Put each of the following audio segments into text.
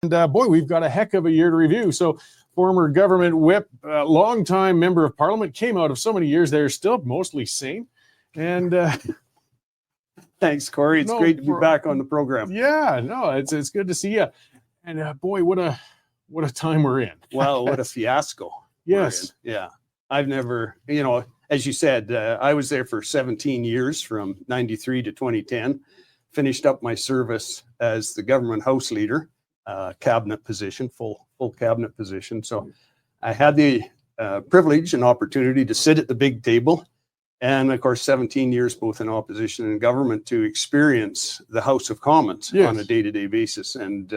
And boy, we've got a heck of a year to review. So former government whip, longtime member of parliament, came out of so many years there, still mostly sane. And thanks, Corey. It's great to be back on the program. Yeah, no, it's good to see you. And boy, what a time we're in. Well, what a fiasco. Yes. Yeah. I've never, as you said, I was there for 17 years from 93 to 2010, finished up my service as the government House Leader, cabinet position, full cabinet position. So I had the privilege and opportunity to sit at the big table, and of course 17 years both in opposition and government to experience the House of Commons on a day-to-day basis. And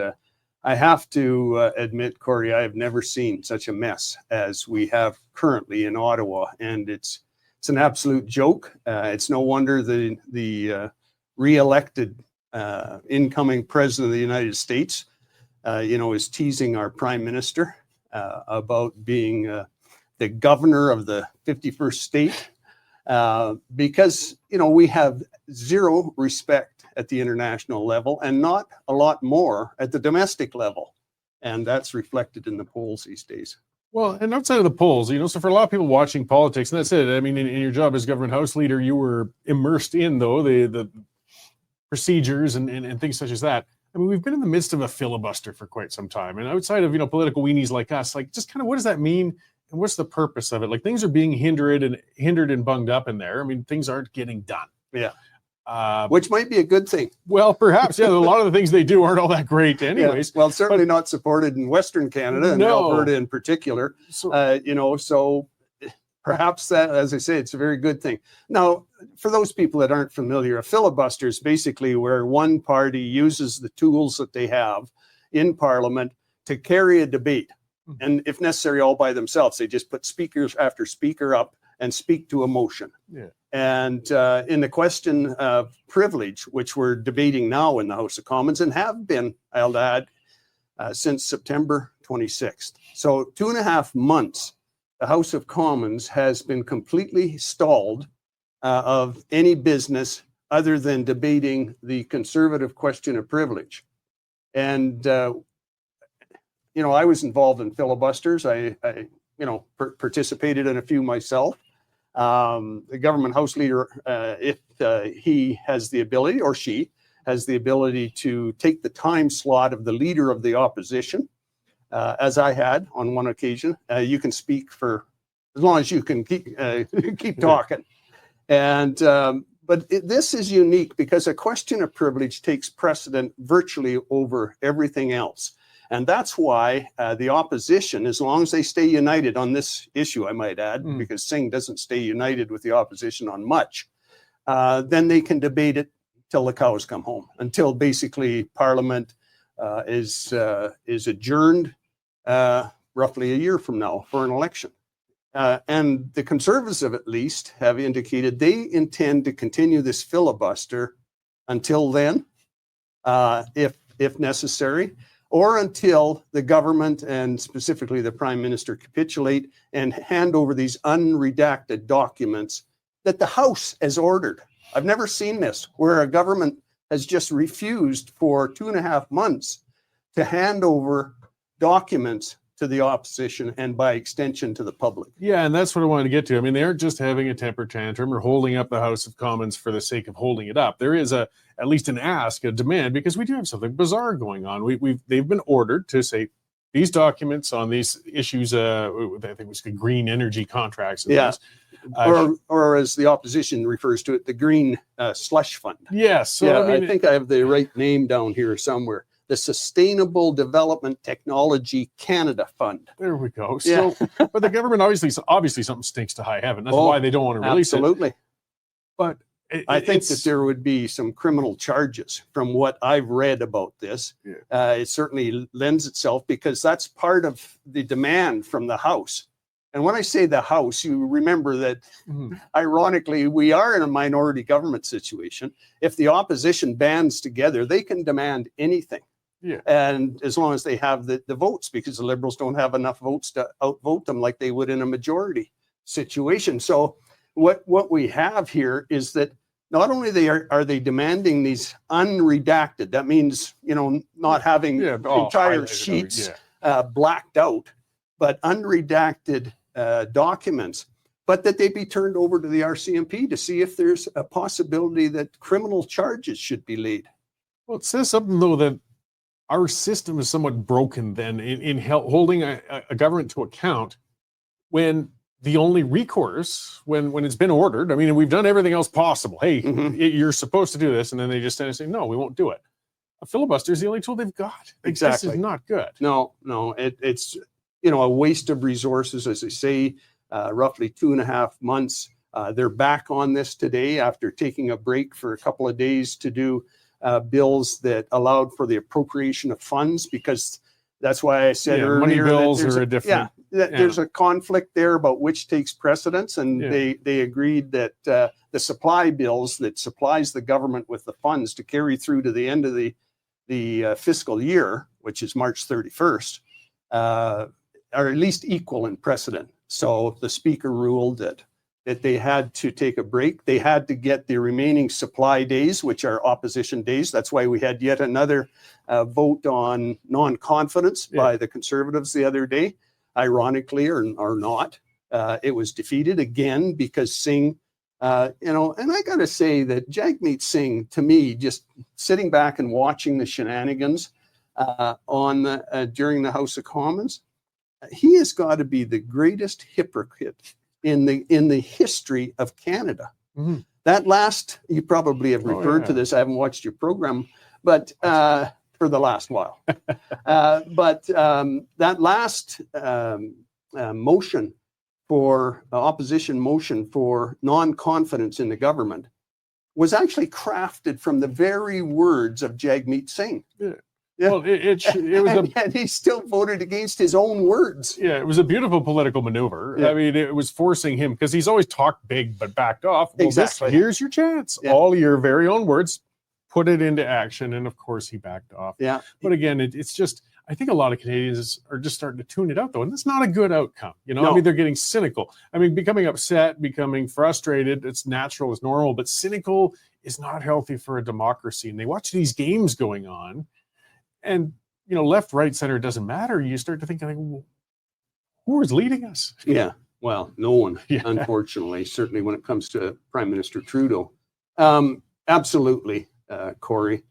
I have to admit, Corey, I have never seen such a mess as we have currently in Ottawa, and it's an absolute joke. It's no wonder the re-elected incoming president of the United States, is teasing our prime minister about being the governor of the 51st state, because we have zero respect at the international level and not a lot more at the domestic level. And that's reflected in the polls these days. Well, and outside of the polls, so for a lot of people watching politics, and that's it. I mean, in your job as government House Leader, you were immersed in, though, the procedures and things such as that. I mean, we've been in the midst of a filibuster for quite some time. And outside of, political weenies like us, like just kind of what does that mean? And what's the purpose of it? Like things are being hindered and bunged up in there. I mean, things aren't getting done. Yeah. Which might be a good thing. Well, perhaps, yeah. A lot of the things they do aren't all that great anyways. Yeah. Well, certainly not supported in Western Canada and Alberta in particular. So perhaps that, as I say, it's a very good thing. Now, for those people that aren't familiar, a filibuster is basically where one party uses the tools that they have in Parliament to carry a debate. And if necessary, all by themselves. They just put speakers after speaker up and speak to a motion. Yeah. And in the question of privilege, which we're debating now in the House of Commons and have been, I'll add, since September 26th. So 2.5 months, the House of Commons has been completely stalled of any business other than debating the Conservative question of privilege. And, I was involved in filibusters. I participated in a few myself. The government House Leader, if he has the ability, or she has the ability to take the time slot of the Leader of the Opposition, as I had on one occasion, you can speak for as long as you can keep talking. And but this is unique because a question of privilege takes precedent virtually over everything else. And that's why the opposition, as long as they stay united on this issue, I might add, because Singh doesn't stay united with the opposition on much, then they can debate it till the cows come home, until basically Parliament is adjourned roughly a year from now for an election. And the Conservatives, at least, have indicated they intend to continue this filibuster until then, if necessary, or until the government and specifically the Prime Minister capitulate and hand over these unredacted documents that the House has ordered. I've never seen this, where a government has just refused for 2.5 months to hand over documents to the opposition and by extension to the public. Yeah, and that's what I wanted to get to. I mean, they aren't just having a temper tantrum or holding up the House of Commons for the sake of holding it up. There is at least an ask, a demand, because we do have something bizarre going on. They've been ordered to say these documents on these issues. I think it was the green energy contracts. Yeah, or as the opposition refers to it, the green slush fund. Yes. So, yeah, I think I have the right name down here somewhere. The Sustainable Development Technology Canada Fund. There we go. So, yeah. But the government obviously something stinks to high heaven. That's why they don't want to release it. Absolutely. But I think that there would be some criminal charges from what I've read about this. Yeah. It certainly lends itself because that's part of the demand from the House. And when I say the House, you remember that, ironically, we are in a minority government situation. If the opposition bands together, they can demand anything. Yeah. And as long as they have the votes, because the Liberals don't have enough votes to outvote them like they would in a majority situation. So what we have here is that not only are they demanding these unredacted, that means, not having entire highlighted, sheets blacked out, but unredacted documents, but that they be turned over to the RCMP to see if there's a possibility that criminal charges should be laid. Well, it says something, though, that our system is somewhat broken then in holding a government to account when the only recourse, when it's been ordered, I mean, we've done everything else possible. Hey, you're supposed to do this. And then they just stand and say, no, we won't do it. A filibuster is the only tool they've got. Exactly. This is not good. No, it's, a waste of resources, as I say, roughly 2.5 months. They're back on this today after taking a break for a couple of days to do bills that allowed for the appropriation of funds, because that's why I said earlier, money bills are a different. There's a conflict there about which takes precedence, and they agreed that the supply bills that supplies the government with the funds to carry through to the end of the fiscal year, which is March 31st, are at least equal in precedent. So the speaker ruled that they had to take a break. They had to get the remaining supply days, which are opposition days. That's why we had yet another vote on non-confidence by the Conservatives the other day. Ironically, or not, it was defeated again because Singh, and I got to say that Jagmeet Singh, to me, just sitting back and watching the shenanigans during the House of Commons, he has got to be the greatest hypocrite in the history of Canada. Mm-hmm. That last, you probably have referred to this. I haven't watched your program, but for the last while. But that last motion for opposition motion for non-confidence in the government was actually crafted from the very words of Jagmeet Singh. Yeah. Well, it was and he still voted against his own words. Yeah, it was a beautiful political maneuver. Yeah. I mean, it was forcing him, because he's always talked big but backed off. Well, exactly. Here's your chance. Yeah. All your very own words, put it into action. And of course, he backed off. Yeah. But again, it's just, I think a lot of Canadians are just starting to tune it out, though. And that's not a good outcome. No. I mean, they're getting cynical. I mean, becoming upset, becoming frustrated, it's natural, it's normal. But cynical is not healthy for a democracy. And they watch these games going on. And, left, right, center, doesn't matter. You start to think, well, who is leading us? Yeah, well, no one, unfortunately, certainly when it comes to Prime Minister Trudeau. Absolutely, Corey.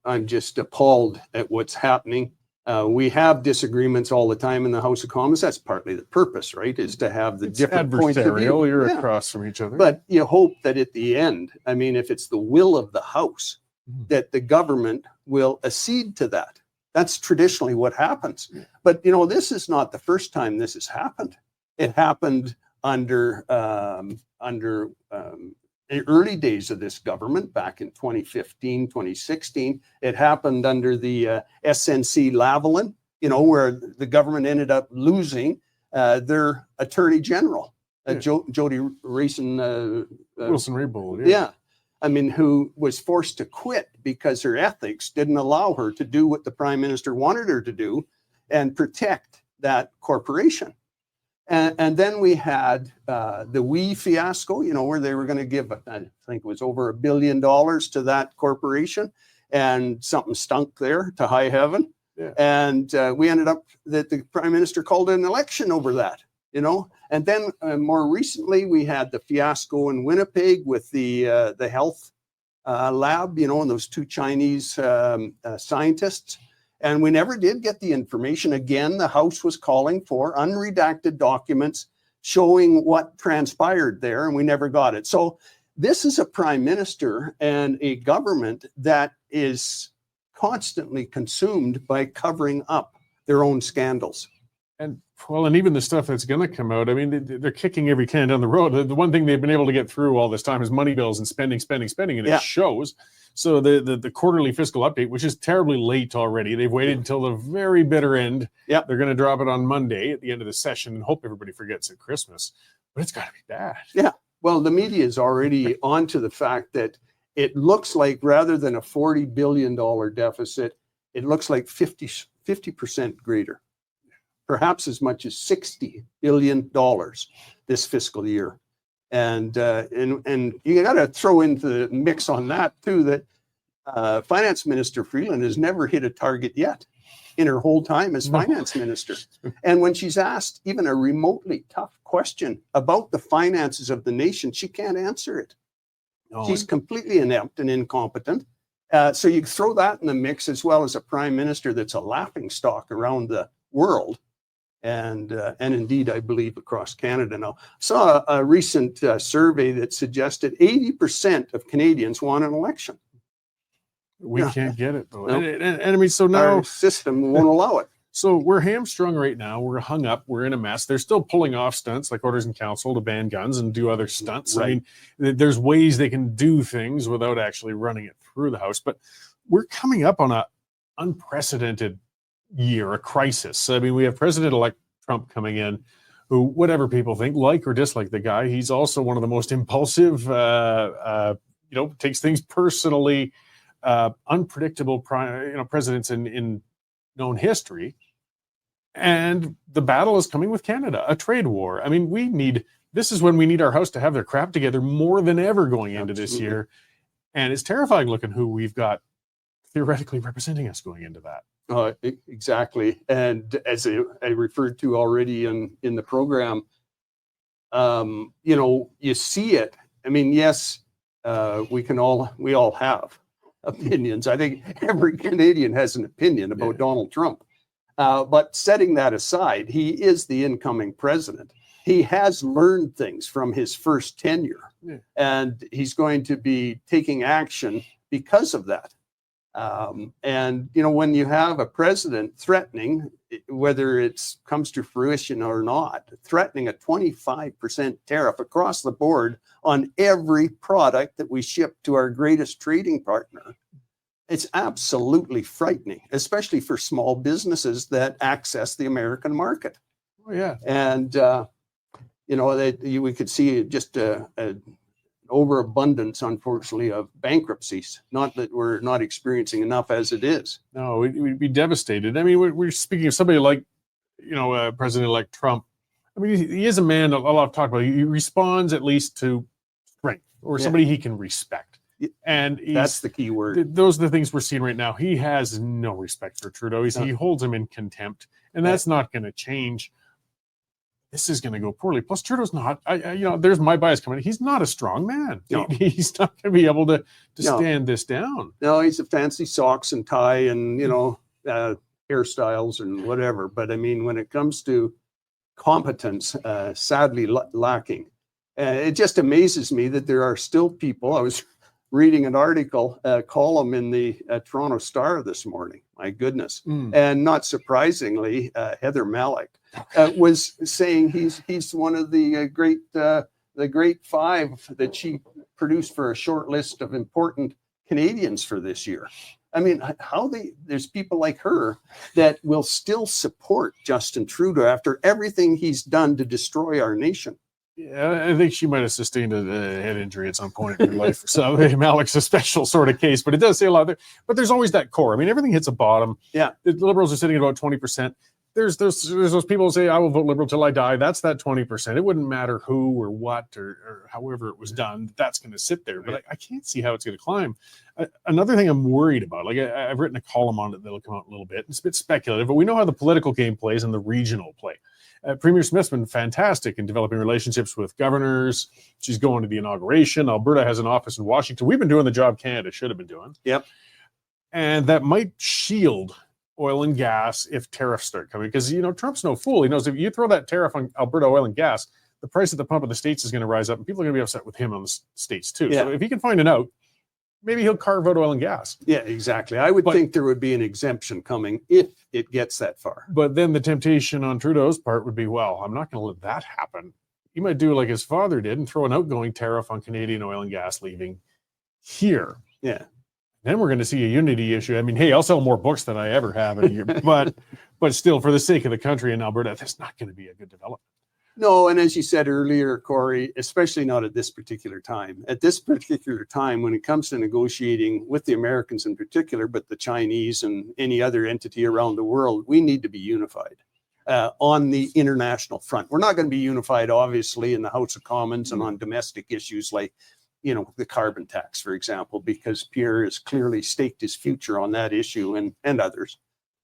I'm just appalled at what's happening. We have disagreements all the time in the House of Commons. That's partly the purpose, right, is to have the different points of view. You're across from each other. But you hope that at the end, I mean, if it's the will of the House, that the government will accede to that. That's traditionally what happens. But, this is not the first time this has happened. It happened under the early days of this government back in 2015, 2016. It happened under the SNC Lavalin, where the government ended up losing their attorney general, Jody Wilson-Raybould. Yeah. I mean, who was forced to quit because her ethics didn't allow her to do what the Prime Minister wanted her to do and protect that corporation. And then we had the WE fiasco, where they were going to give, I think it was over $1 billion to that corporation, and something stunk there to high heaven. Yeah. And we ended up that the Prime Minister called an election over that. And then more recently, we had the fiasco in Winnipeg with the health lab, and those two Chinese scientists. And we never did get the information. Again, the House was calling for unredacted documents showing what transpired there, and we never got it. So this is a Prime Minister and a government that is constantly consumed by covering up their own scandals. And even the stuff that's going to come out, I mean, they're kicking every can down the road. The one thing they've been able to get through all this time is money bills and spending, and it shows. So the quarterly fiscal update, which is terribly late already, they've waited until the very bitter end. Yeah, they're going to drop it on Monday at the end of the session and hope everybody forgets at Christmas. But it's got to be bad. Yeah, well, the media is already onto the fact that it looks like rather than a $40 billion deficit, it looks like 50% greater. Perhaps as much as $60 billion this fiscal year. And you got to throw into the mix on that too that Finance Minister Freeland has never hit a target yet in her whole time as finance minister. And when she's asked even a remotely tough question about the finances of the nation, she can't answer it. No. She's completely inept and incompetent. So you throw that in the mix, as well as a prime minister that's a laughingstock around the world, and indeed, I believe, across Canada now. I saw a recent survey that suggested 80% of Canadians want an election. We can't get it though. Nope. And I mean, so now our system won't allow it. So we're hamstrung right now. We're hung up. We're in a mess. They're still pulling off stunts like orders in council to ban guns and do other stunts. Right. I mean, there's ways they can do things without actually running it through the House. But we're coming up on a unprecedented year, a crisis. I mean, we have President-elect Trump coming in, who, whatever people think, like or dislike the guy, he's also one of the most impulsive, takes things personally, unpredictable presidents in known history. And the battle is coming with Canada, a trade war. I mean, this is when we need our House to have their crap together more than ever going into this year. And it's terrifying looking who we've got theoretically representing us going into that. Exactly. And as I referred to already in the program, you see it. I mean, yes, we all have opinions. I think every Canadian has an opinion about Donald Trump. But setting that aside, he is the incoming president. He has learned things from his first tenure, and he's going to be taking action because of that. And when you have a president threatening, whether it comes to fruition or not, threatening a 25% tariff across the board on every product that we ship to our greatest trading partner, it's absolutely frightening, especially for small businesses that access the American market. Oh, yeah. And, we could see just an overabundance, unfortunately, of bankruptcies. Not that we're not experiencing enough as it is. No, we'd be devastated. I mean, we're speaking of somebody like, President-elect Trump. I mean, he is a man, a lot of talk about. He responds at least to strength or somebody he can respect. And that's the key word. Those are the things we're seeing right now. He has no respect for Trudeau. He holds him in contempt, and that's not going to change. This is going to go poorly. Plus, Trudeau's not. There's my bias coming in. He's not a strong man. No. He's not going to be able to stand this down. No, he's a fancy socks and tie and hairstyles and whatever. But I mean, when it comes to competence, sadly lacking. It just amazes me that there are still people. I was reading an article, column in the Toronto Star this morning. My goodness. And not surprisingly, Heather Malik was saying he's one of the great five that she produced for a short list of important Canadians for this year. I mean, there's people like her that will still support Justin Trudeau after everything he's done to destroy our nation. Yeah, I think she might have sustained a head injury at some point in her life. So Malik's a special sort of case, but it does say a lot there. But there's always that core. I mean, everything hits a bottom. Yeah. The Liberals are sitting at about 20%. There's those people who say, I will vote Liberal till I die. That's that 20%. It wouldn't matter who or what or however it was done. That's going to sit there. But I can't see how it's going to climb. Another thing I'm worried about, like I've written a column on it that'll come out in a little bit. It's a bit speculative, but we know how the political game plays and the regional play. Premier Smith's been fantastic in developing relationships with governors. She's going to the inauguration. Alberta has an office in Washington. We've been doing the job Canada should have been doing. Yep. And that might shield oil and gas if tariffs start coming. Because, Trump's no fool. He knows if you throw that tariff on Alberta oil and gas, the price at the pump of the States is going to rise up. And people are going to be upset with him on the States too. Yeah. So if he can find an out, maybe he'll carve out oil and gas. Yeah, exactly. I would think there would be an exemption coming if it gets that far. But then the temptation on Trudeau's part would be, well, I'm not going to let that happen. He might do like his father did and throw an outgoing tariff on Canadian oil and gas leaving here. Yeah. Then we're going to see a unity issue. I mean, hey, I'll sell more books than I ever have in a year. but still, for the sake of the country in Alberta, that's not going to be a good development. No, and as you said earlier, Corey, especially not at this particular time. At this particular time, when it comes to negotiating with the Americans in particular, but the Chinese and any other entity around the world, we need to be unified. on the international front. We're not going to be unified, obviously, in the House of Commons and on domestic issues like, the carbon tax, for example, because Pierre has clearly staked his future on that issue and others.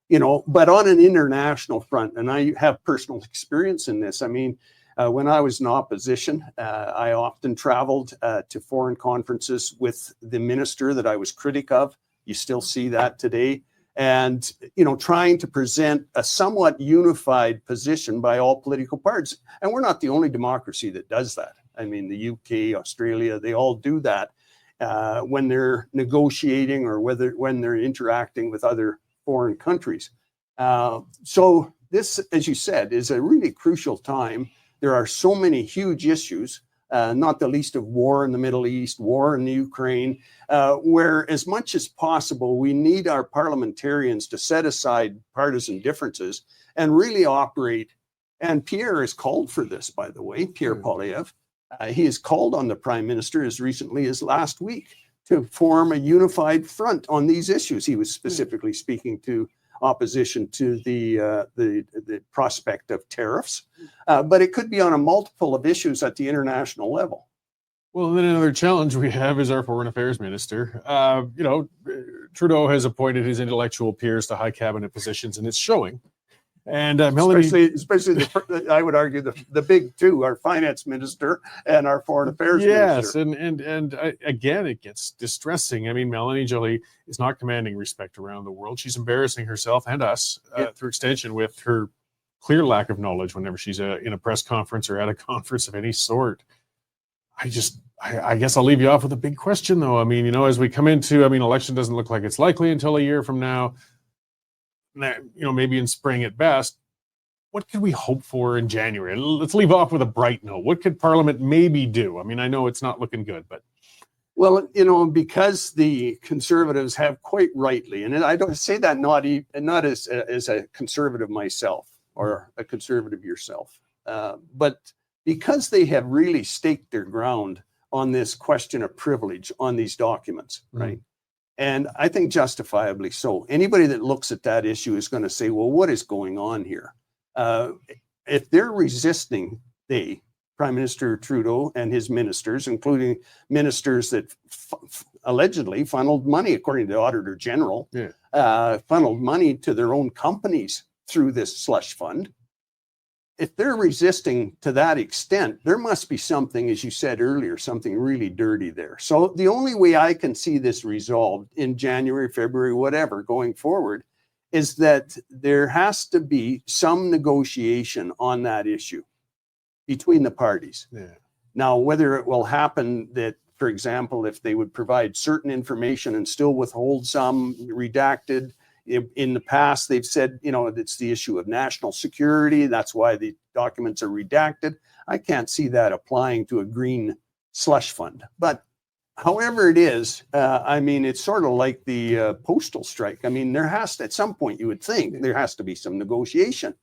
But on an international front, and I have personal experience in this. I mean, when I was in opposition, I often traveled to foreign conferences with the minister that I was critic of. You still see that today. And, trying to present a somewhat unified position by all political parties. And we're not the only democracy that does that. I mean, the UK, Australia, they all do that when they're negotiating or when they're interacting with other foreign countries. So this, as you said, is a really crucial time. There are so many huge issues, not the least of war in the Middle East, war in the Ukraine, where as much as possible, we need our parliamentarians to set aside partisan differences and really operate. And Pierre has called for this, by the way, Pierre Poilievre. He has called on the Prime Minister as recently as last week to form a unified front on these issues. He was specifically speaking to opposition to the prospect of tariffs, but it could be on a multiple of issues at the international level. Well, then another challenge we have is our foreign affairs minister. Trudeau has appointed his intellectual peers to high cabinet positions, and it's showing. And Melanie, especially I would argue the big two, our finance minister and our foreign affairs minister. Yes, and again, it gets distressing. I mean, Melanie Joly is not commanding respect around the world. She's embarrassing herself and us through extension with her clear lack of knowledge whenever she's in a press conference or at a conference of any sort. I guess I'll leave you off with a big question, though. I mean, as we come into, election doesn't look like it's likely until a year from now. Maybe in spring at best. What could we hope for in January? Let's leave off with a bright note. What could Parliament maybe do? I mean, I know it's not looking good, but. Well, because the Conservatives have quite rightly, and I don't say that not as a Conservative myself or a Conservative yourself, but because they have really staked their ground on this question of privilege on these documents, right? And I think justifiably so. Anybody that looks at that issue is going to say, well, what is going on here? If they're resisting, Prime Minister Trudeau and his ministers, including ministers that allegedly funneled money, according to the Auditor General, funneled money to their own companies through this slush fund. If they're resisting to that extent, there must be something, as you said earlier, something really dirty there. So the only way I can see this resolved in January, February, whatever, going forward, is that there has to be some negotiation on that issue between the parties. Yeah. Now, whether it will happen that, for example, if they would provide certain information and still withhold some redacted. In the past, they've said, it's the issue of national security. That's why the documents are redacted. I can't see that applying to a green slush fund. But however it is, it's sort of like the postal strike. I mean, there has to, at some point, you would think there has to be some negotiation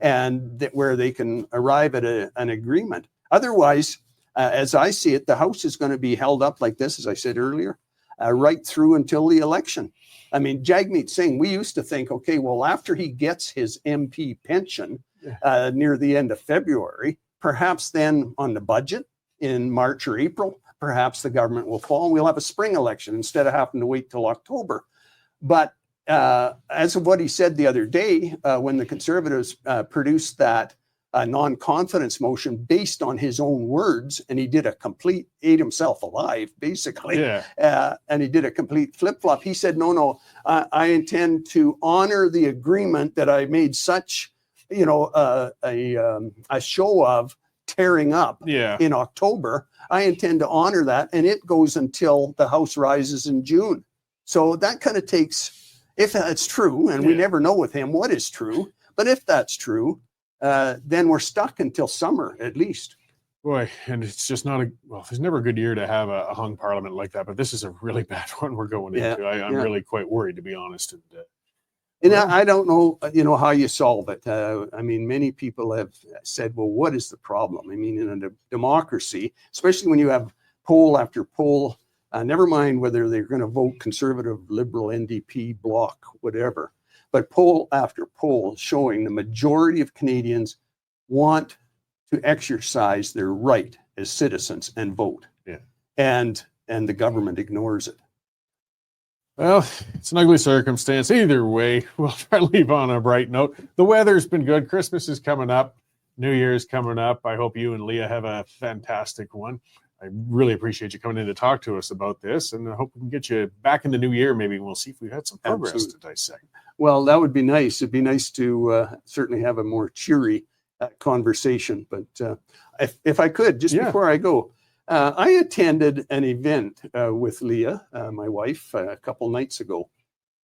and where they can arrive at an agreement. Otherwise, as I see it, the House is going to be held up like this, as I said earlier, right through until the election. I mean, Jagmeet Singh, we used to think, okay, well, after he gets his MP pension near the end of February, perhaps then on the budget in March or April, perhaps the government will fall and we'll have a spring election instead of having to wait till October. But as of what he said the other day, when the Conservatives produced that non-confidence motion based on his own words, and he did ate himself alive, basically. And he did a complete flip-flop. He said, no, I intend to honor the agreement that I made such, a show of tearing up in October. I intend to honor that, and it goes until the House rises in June. So that kind of takes, if that's true, and we never know with him what is true, but if that's true, then we're stuck until summer at least. Boy, and it's just not there's never a good year to have a hung parliament like that, but this is a really bad one we're going into. I'm really quite worried, to be honest. And I don't know, how you solve it. Many people have said, well, what is the problem? I mean, in a democracy, especially when you have poll after poll, never mind whether they're going to vote Conservative, Liberal, NDP, Bloc, whatever. but poll after poll showing the majority of Canadians want to exercise their right as citizens and vote. Yeah. And the government ignores it. Well, it's an ugly circumstance. Either way, we'll try to leave on a bright note. The weather's been good. Christmas is coming up. New Year's coming up. I hope you and Leah have a fantastic one. I really appreciate you coming in to talk to us about this, and I hope we can get you back in the new year. Maybe we'll see if we've had some progress Absolutely. to dissect. Well, that would be nice. It'd be nice to certainly have a more cheery conversation. But if I could, just before I go, I attended an event with Leah, my wife, a couple nights ago,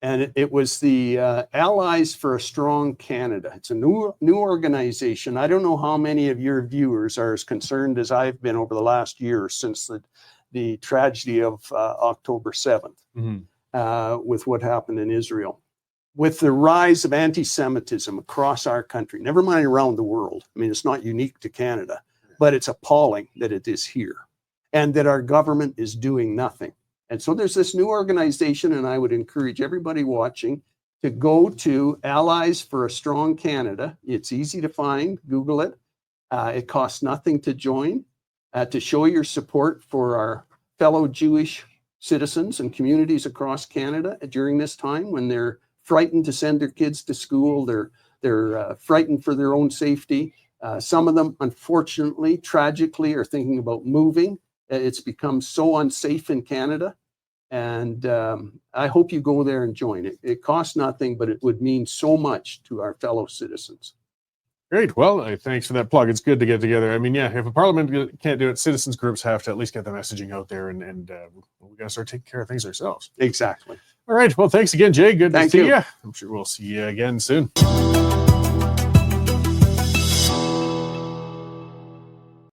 and it was the Allies for a Strong Canada. It's a new organization. I don't know how many of your viewers are as concerned as I've been over the last year since the tragedy of October 7th with what happened in Israel. With the rise of anti-Semitism across our country, never mind around the world. I mean, it's not unique to Canada, but it's appalling that it is here and that our government is doing nothing. And so there's this new organization, and I would encourage everybody watching to go to Allies for a Strong Canada. It's easy to find. Google it. It costs nothing to join, to show your support for our fellow Jewish citizens and communities across Canada during this time when they're frightened to send their kids to school. They're frightened for their own safety. Some of them, unfortunately, tragically, are thinking about moving. It's become so unsafe in Canada. And I hope you go there and join it. It costs nothing, but it would mean so much to our fellow citizens. Great. Well, thanks for that plug. It's good to get together. I mean, yeah, if a parliament can't do it, citizens groups have to at least get the messaging out there, and we got to start taking care of things ourselves. Exactly. All right. Well, thanks again, Jay. Good to see you. you. I'm sure we'll see you again soon.